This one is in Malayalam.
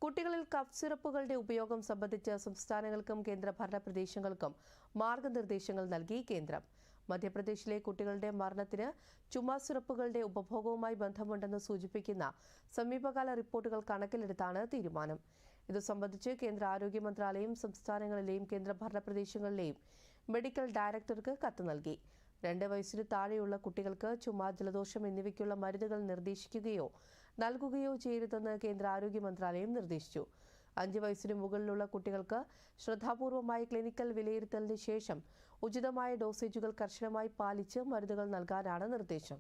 കുട്ടികളിൽ കഫ് സിറപ്പുകളുടെ ഉപയോഗം സംബന്ധിച്ച് സംസ്ഥാനങ്ങൾക്കും കേന്ദ്രഭരണ പ്രദേശങ്ങൾക്കും മാർഗനിർദ്ദേശങ്ങൾ നൽകി കേന്ദ്രം. മധ്യപ്രദേശിലെ കുട്ടികളുടെ മരണത്തിന് ചുമ സിറപ്പുകളുടെ ഉപഭോഗവുമായി ബന്ധമുണ്ടെന്ന് സൂചിപ്പിക്കുന്ന സമീപകാല റിപ്പോർട്ടുകൾ കണക്കിലെടുത്താണ് തീരുമാനം. ഇതു സംബന്ധിച്ച് കേന്ദ്ര ആരോഗ്യ മന്ത്രാലയം സംസ്ഥാനങ്ങളിലെയും കേന്ദ്രഭരണ പ്രദേശങ്ങളിലെയും മെഡിക്കൽ ഡയറക്ടർക്ക് കത്ത് നൽകി. 2 വയസ്സിന് താഴെയുള്ള കുട്ടികൾക്ക് ചുമ, ജലദോഷം എന്നിവയ്ക്കുള്ള മരുന്നുകൾ നിർദ്ദേശിക്കുകയോ നൽകുകയോ ചെയ്യരുതെന്ന് കേന്ദ്ര ആരോഗ്യ മന്ത്രാലയം നിർദ്ദേശിച്ചു. 5 വയസ്സിന് മുകളിലുള്ള കുട്ടികൾക്ക് ശ്രദ്ധാപൂർവമായ ക്ലിനിക്കൽ വിലയിരുത്തലിന് ശേഷം ഉചിതമായ ഡോസേജുകൾ കർശനമായി പാലിച്ച് മരുന്നുകൾ നൽകാനാണ് നിർദ്ദേശം.